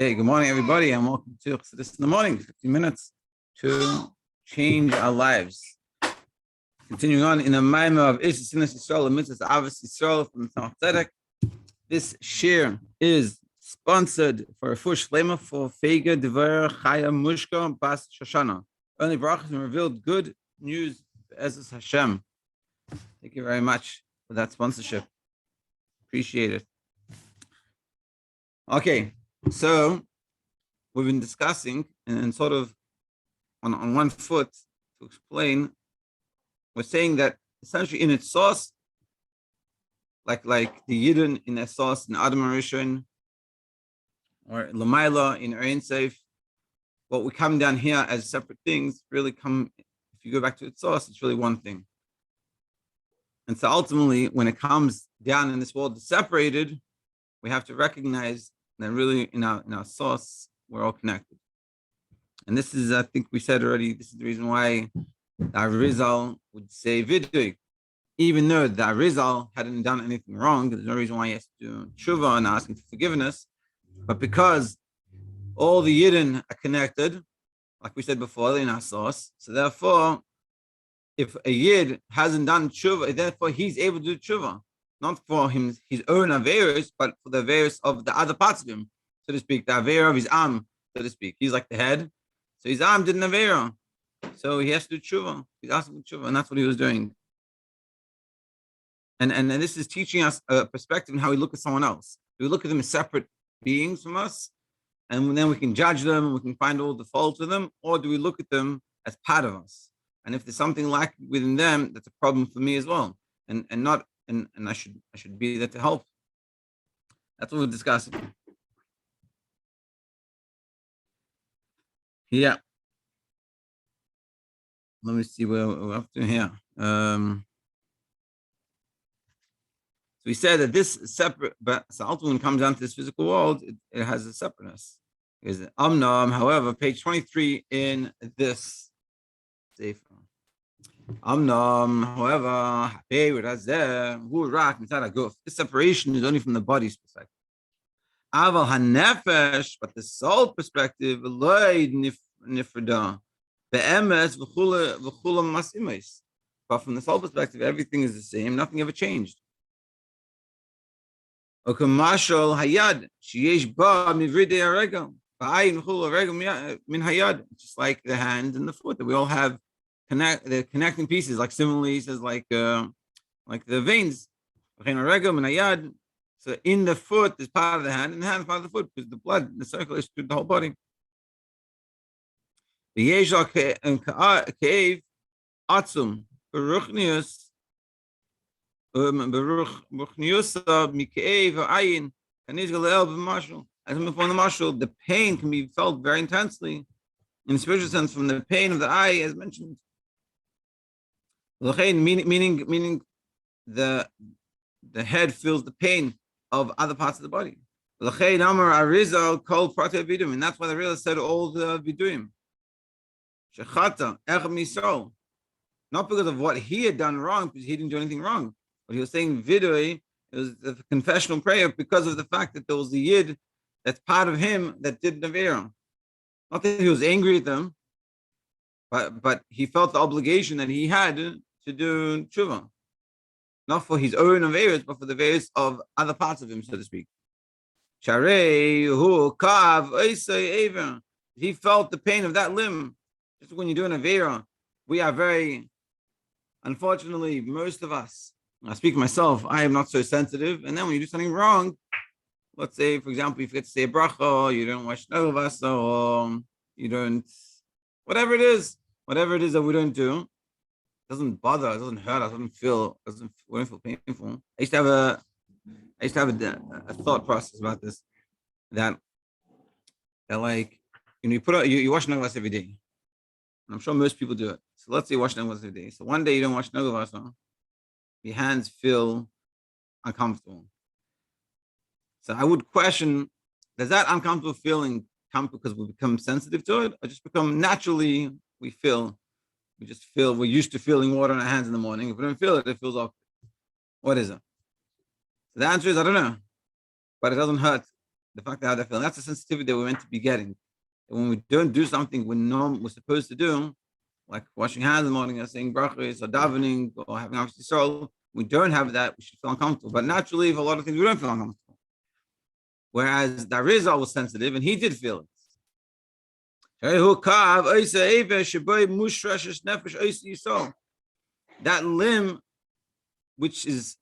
Hey, good morning, everybody, and welcome to this in the morning, 15 minutes to change our lives. Continuing on in the Maimah of Ish Sinas Yisrael, the mitzvahs Avos Yisrael from the Tzemach Tzedek. This shir is sponsored for refuah shleimah for Feiga Devorah Chaya Mushka Bas Shoshana. Only brachas and revealed good news as Hashem. Thank you very much for that sponsorship. Appreciate it. Okay. So we've been discussing and sort of on one foot to explain. We're saying that essentially in its source, like the Yidden in their source in Adam Rishon or Lamaila in Ein Seif, what we come down here as separate things really come. If you go back to its source, it's really one thing. And so ultimately, when it comes down in this world separated, we have to recognize that really in our source, we're all connected. And this is, I think we said already, this is the reason why the Arizal would say vidui. Even though the Arizal hadn't done anything wrong, there's no reason why he has to do tshuva and asking for forgiveness. But because all the Yidden are connected, like we said before, in our source, so therefore, if a Yid hasn't done tshuva, therefore he's able to do tshuva. Not for his own Averis, but for the Averis of the other parts of him, so to speak, the Aver of his Am, so to speak. He's like the head. So his Am didn't Avera. So he has to do tshuva. He's asking for tshuva, and that's what he was doing. And this is teaching us a perspective on how we look at someone else. Do we look at them as separate beings from us? And then we can judge them, and we can find all the faults with them, or do we look at them as part of us? And if there's something lacking within them, that's a problem for me as well. And I should be there to help. That's what we're discussing. Yeah. Let me see where we're up to here. So we said that this separate, but so ultimately when it comes down to this physical world, it has a separateness. Is Amnam, however, page 23 in this sefer. Amnam, however, this separation is only from the body's perspective. Aval hanefesh, but the soul perspective, but from the soul perspective, everything is the same, nothing ever changed. Just like the hand and the foot, that we all have the connecting pieces, like similarly he says, like the veins. So in the foot is part of the hand, and the hand is part of the foot, because the blood, the circulation through the whole body. The Yeshua cave atzum beruchnius mikev ayin kanizgalel b'mashal. As before the mashal, the pain can be felt very intensely in the spiritual sense from the pain of the eye, as mentioned. Meaning the head feels the pain of other parts of the body. And that's why the real said all the viduim. Not because of what he had done wrong, because he didn't do anything wrong. But he was saying vidui, it was a confessional prayer because of the fact that there was the yid that's part of him that did Navera. Not that he was angry at them, but he felt the obligation that he had to do tshuva. Not for his own Averis, but for the Averis of other parts of him, so to speak. He felt the pain of that limb. Just when you're doing Avera, we are very, unfortunately, most of us, I speak for myself, I am not so sensitive. And then when you do something wrong, let's say, for example, you forget to say a bracha, or you don't watch Nogavasa, or you don't, whatever it is that we don't do, it doesn't bother, it doesn't hurt, it doesn't feel painful. I used to have a thought process about this, that like, you put out, you wash Nogavasa every day. And I'm sure most people do it. So let's say you wash Nogavasa every day. So one day you don't wash Nogavasa, your hands feel uncomfortable. So I would question, does that uncomfortable feeling come because we become sensitive to it, or just become naturally we're used to feeling water on our hands in the morning. If we don't feel it, it feels awkward. What is it? So the answer is, I don't know. But it doesn't hurt the fact that feeling. That's the sensitivity that we're meant to be getting. And when we don't do something we're supposed to do, like washing hands in the morning or saying brachos or davening or having obviously soul, we don't have that, we should feel uncomfortable. But naturally, for a lot of things, we don't feel uncomfortable. Whereas the Rizal was sensitive and he did feel it. That limb, which is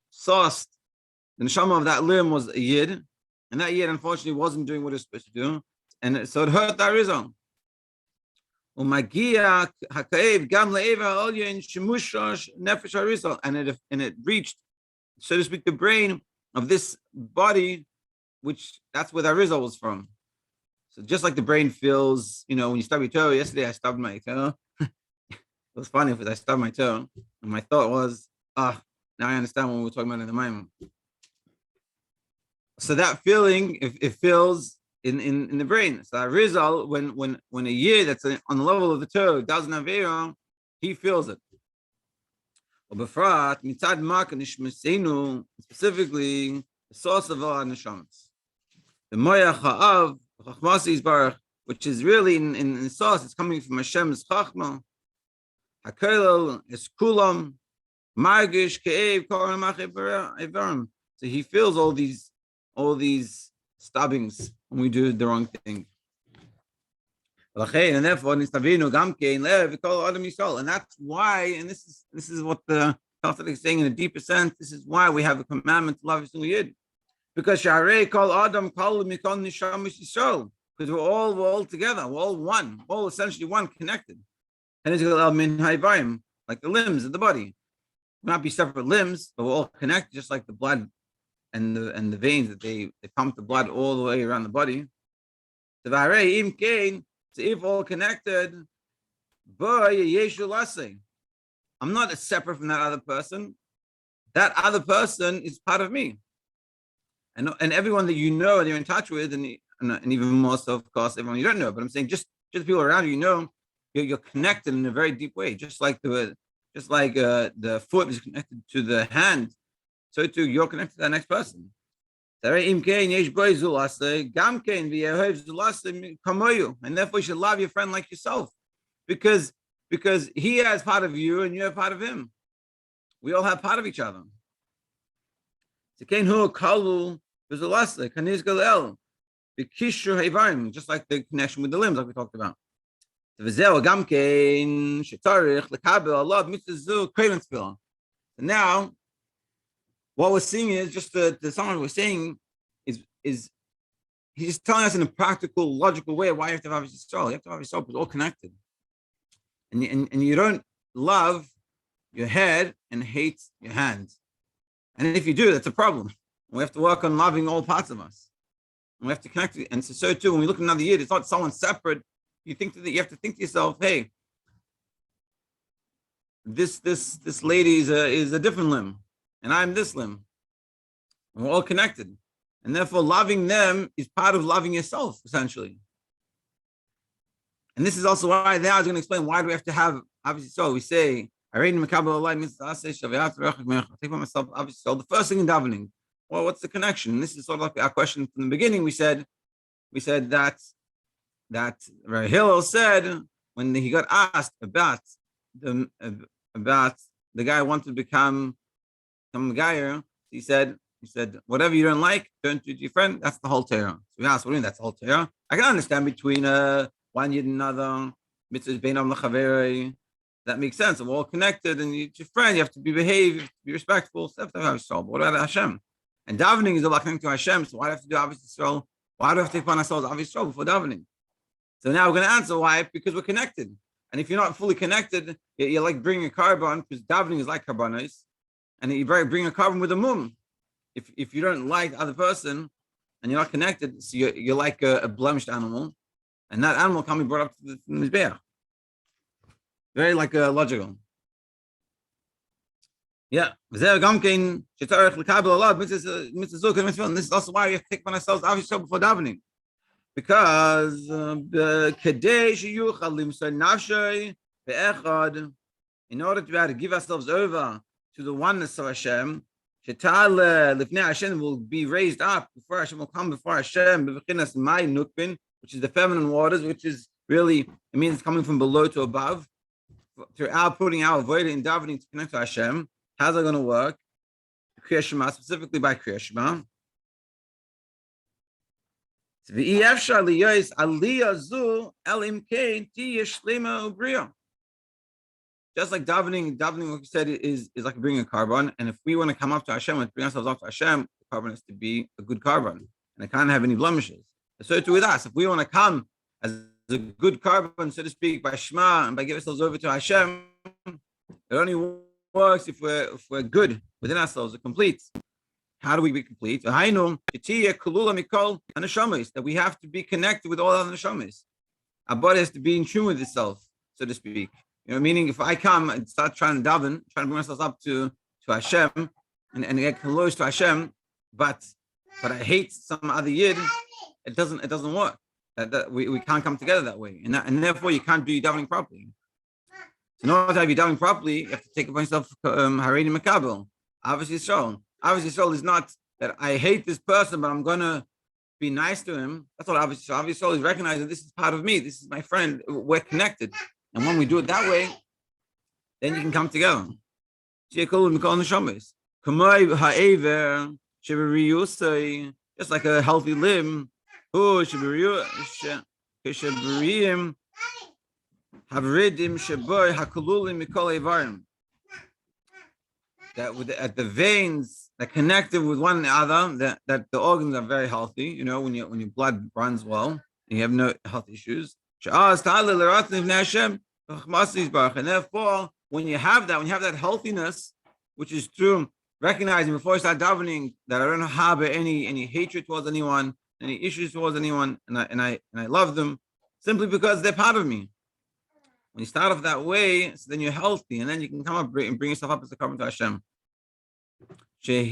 sauced, the neshama of that limb was a yid, and that yid unfortunately wasn't doing what it was supposed to do, and so it hurt that Rizal. And it reached, so to speak, the brain of this body, which that's where the Rizal was from. So just like the brain feels, when you stub your toe. Yesterday I stubbed my toe. It was funny because I stubbed my toe, and my thought was, now I understand what we were talking about in the moment. So that feeling, it feels in the brain. So that Rizal, when a year that's on the level of the toe doesn't have air, he feels it. Specifically, the source of our neshamas, the moyach ha'av, which is really in the source, it's coming from Hashem's chachma. Hakelel is kulam, margish ke'ev koram ma'cheverim. So he feels all these stabbings when we do the wrong thing. And therefore, and that's why, and this is what the Talmud is saying in a deeper sense. This is why we have a commandment to love every single yid, because because we're all together, we're all one, we're all essentially one, connected. And it's like the limbs of the body. We'll not be separate limbs, but we're all connected, just like the blood and the veins that they pump the blood all the way around the body. So if all connected, I'm not separate from that other person. That other person is part of me. And everyone that you know and you're in touch with, and even more so, of course, everyone you don't know. But I'm saying just people around you, you're connected in a very deep way. Just like the foot is connected to the hand, so too you're connected to that next person. And therefore you should love your friend like yourself, because he has part of you and you have part of him. We all have part of each other. Just like the connection with the limbs, like we talked about. And now, what we're seeing is just the summary we're saying is he's just telling us in a practical, logical way why you have to have Yisrael. You have to have Yisrael because it's all connected. And you don't love your head and hate your hands. And if you do, that's a problem. We have to work on loving all parts of us. And we have to connect. And so too, when we look at another yid, it's not someone separate. You have to think to yourself, hey, this lady is a different limb, and I'm this limb. And we're all connected. And therefore, loving them is part of loving yourself, essentially. And this is also why now I was going to explain why do we have to have, obviously, so we say, I take for myself, obviously, so the first thing in davening. Well, what's the connection? And this is sort of like our question from the beginning. We said that Hillel said when he got asked about the guy who wanted to become a guy, he said, whatever you don't like, don't do it to your friend. That's the whole Torah. So we asked, what do you mean that's the whole Torah? I can understand between one yid and another, mitzvahs beinam l'chaverei. That makes sense. And we're all connected, and your friend, you have to behave, you have to be respectful. So have to have Yisrael. But what about Hashem? And davening is about connecting to Hashem. So why do I have to do Avos Yisrael? Why do we have to take upon ourselves Avos Yisrael before davening? So now we're going to answer why, because we're connected. And if you're not fully connected, you're like bringing a carbon, because davening is like carbonis, and you bring a carbon with a mum. If you don't like the other person and you're not connected, so you're like a blemished animal, and that animal can't be brought up to the mizbeach. Very logical. Yeah. And this is also why we have to take upon ourselves obviously before davening. Because in order to be able to give ourselves over to the oneness of Hashem, Shetale lifnei Hashem will be raised up before Hashem will come before Hashem. B'v'chinas mai nukbin, which is the feminine waters, which is really it means it's coming from below to above. Throughout putting our avodah in davening to connect to Hashem, how's that going to work? Kriya Shema, specifically by Kriya Shema. Just like davening, like you said, is like bringing a carbon. And if we want to come up to Hashem and bring ourselves up to Hashem, the carbon has to be a good carbon, and it can't have any blemishes. And so too with us. If we want to come as a good carbon, so to speak, by Shema and by giving ourselves over to Hashem, it only works if we're good within ourselves, we're complete. How do we be complete? That we have to be connected with all other neshamas. Our body has to be in tune with itself, so to speak. Meaning if I come and start trying to daven, trying to bring myself up to Hashem and get close to Hashem, but I hate some other yid, it doesn't work. We can't come together that way, and therefore you can't do your davening properly. So in order to have your davening properly, you have to take upon yourself haredi makabel. Obviously, Yisrael is not that I hate this person, but I'm gonna be nice to him. That's what obviously Yisrael is recognizing. This is part of me. This is my friend. We're connected, and when we do it that way, then you can come together. Just like a healthy limb, that at the veins that connected with one another, that the organs are very healthy. When your blood runs well, you have no health issues. And therefore, when you have that healthiness, which is through recognizing before I start davening that I don't harbor any hatred towards anyone, any issues towards anyone, and I love them simply because they're part of me. When you start off that way, so then you're healthy, and then you can come up and bring yourself up as a carbon to Hashem. That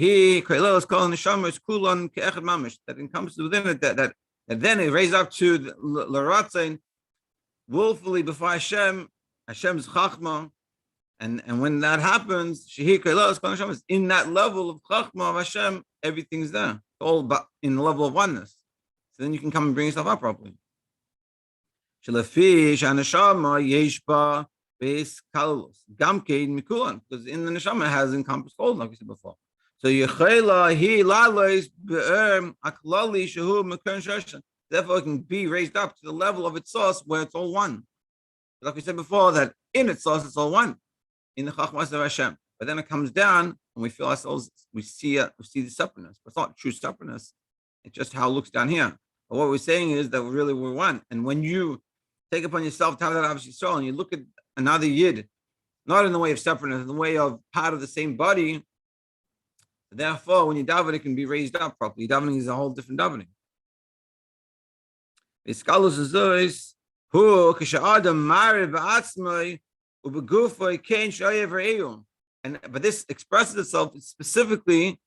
encompasses within it that then it raises up to the l'ratzain willfully before Hashem, Hashem's chachma, and when that happens, in that level of chachma of Hashem, everything's there, all but in the level of oneness. So then you can come and bring yourself up properly. Because in the neshama it has encompassed all, like we said before. So therefore it can be raised up to the level of its source where it's all one. Like we said before, that in its source it's all one, in the chachmas of Hashem. But then it comes down and we feel ourselves, we see the separateness. But it's not true separateness. It's just how it looks down here. But what we're saying is that we're one. And when you take upon yourself to have that obviously soul, and you look at another yid, not in the way of separateness, in the way of part of the same body. Therefore, when you daven, it can be raised up properly. Davening is a whole different davening. But this expresses itself specifically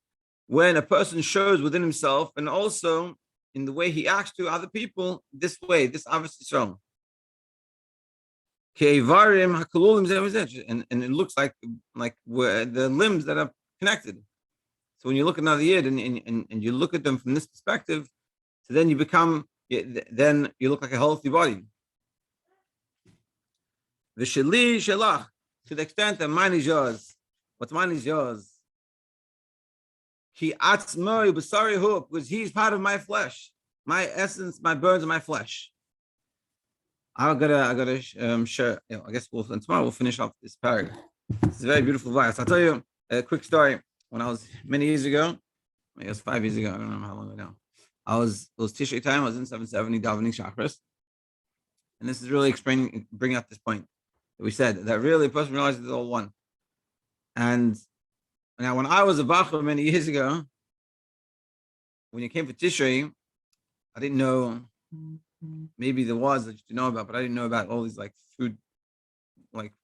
when a person shows within himself, and also in the way he acts to other people, this way, this obviously strong. And it looks like where the limbs that are connected. So when you look at another yid and you look at them from this perspective, so then you look like a healthy body. To the extent that mine is yours. What's mine is yours. Because he's part of my flesh, my essence, my bones, and my flesh. I gotta share. I guess tomorrow we'll finish off this paragraph. It's a very beautiful verse. I'll tell you a quick story. When I was many years ago, I guess 5 years ago, I don't know how long ago now. It was Tishrei time. I was in 770 davening chakras, and this is really bringing up this point that we said that really a person realizes it's all one. And now, when I was a bachur many years ago, when you came for Tishrei, I didn't know. Maybe there was that you know about, but I didn't know about all these food,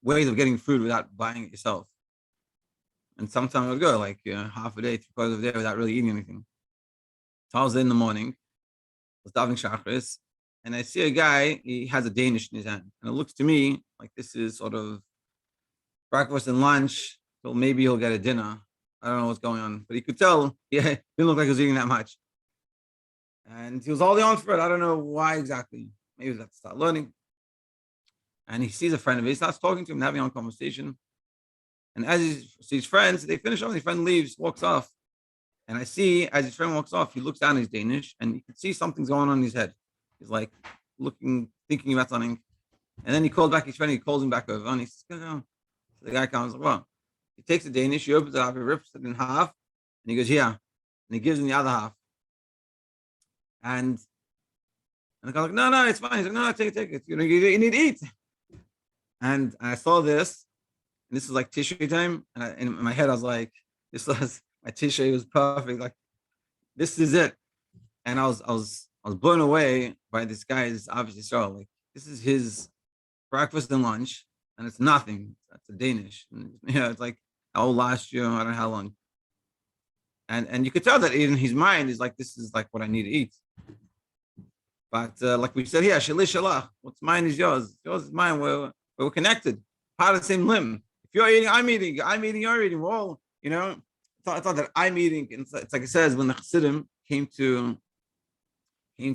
ways of getting food without buying it yourself. And sometimes I would go half a day, 3/4 of a day without really eating anything. So I was there in the morning, I was davening shachris, and I see a guy, he has a Danish in his hand. And it looks to me like this is sort of breakfast and lunch, so maybe he'll get a dinner. I don't know what's going on, but he could tell. Yeah, he didn't look like he was eating that much, and he was holding on for it. I don't know why exactly. Maybe he was to start learning. And he sees a friend of his, starts talking to him, having a conversation. And as he sees friends, they finish off. His friend leaves, walks off, and I see as his friend walks off, he looks down. He's Danish, and you can see something's going on in his head. He's like looking, thinking about something. And then he calls back his friend. He calls him back over, and he says, "Oh." So the guy comes, like, "Well," he takes the Danish, he opens it up, he rips it in half, and he goes, "Here," and he gives him the other half. And the guy's like, "No, no, it's fine." He's like, "No, no, take it. You need to eat." And I saw this, and this was like Tishrei time, and in my head I was like, "This was my Tishrei was perfect. Like this is it." And I was blown away by this guy's obviously so like this is his breakfast and lunch, and it's nothing. That's a Danish, and, it's like last year I don't know how long, and you could tell that in his mind is like this is like what I need to eat. But like we said here, shali shalach, what's mine is yours. Yours is mine. We're connected, part of the same limb. If you're eating, I'm eating. I'm eating, you're eating. We're all, it's not that I'm eating. It's like it says when the Chassidim came to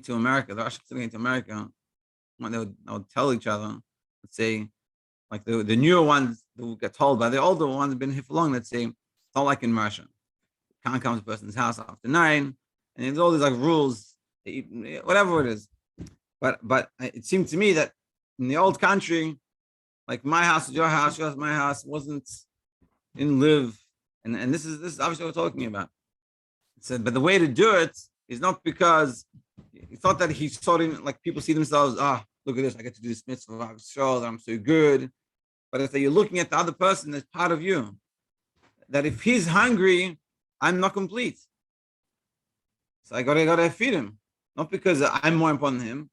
America, the Rosh Chassidim came to America, when they would tell each other, let's say, like the newer ones that will get told by the older ones have been here for long, let's say, it's not like in Russia. Can't come to a person's house after 9, and there's all these like rules, whatever it is. But it seemed to me that in the old country, like my house is your house my house, didn't live, and this is obviously what we're talking about. It said, but the way to do it is not because it's not that he's sorting like people see themselves, look at this, I get to do this mitzvah, I'm sure that I'm so good. But it's that you're looking at the other person as part of you. That if he's hungry, I'm not complete. So I gotta feed him. Not because I'm more important than him,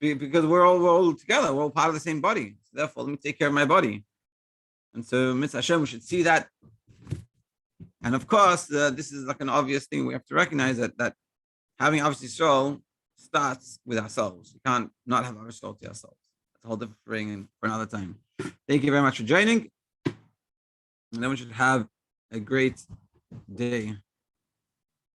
because we're all together, we're all part of the same body. So therefore, let me take care of my body. And so, Mitzvah Hashem, we should see that. And of course, this is like an obvious thing we have to recognize that having obviously soul starts with ourselves. We can't not have our soul to ourselves. That's a whole different thing and for another time. Thank you very much for joining. And everyone should have a great day.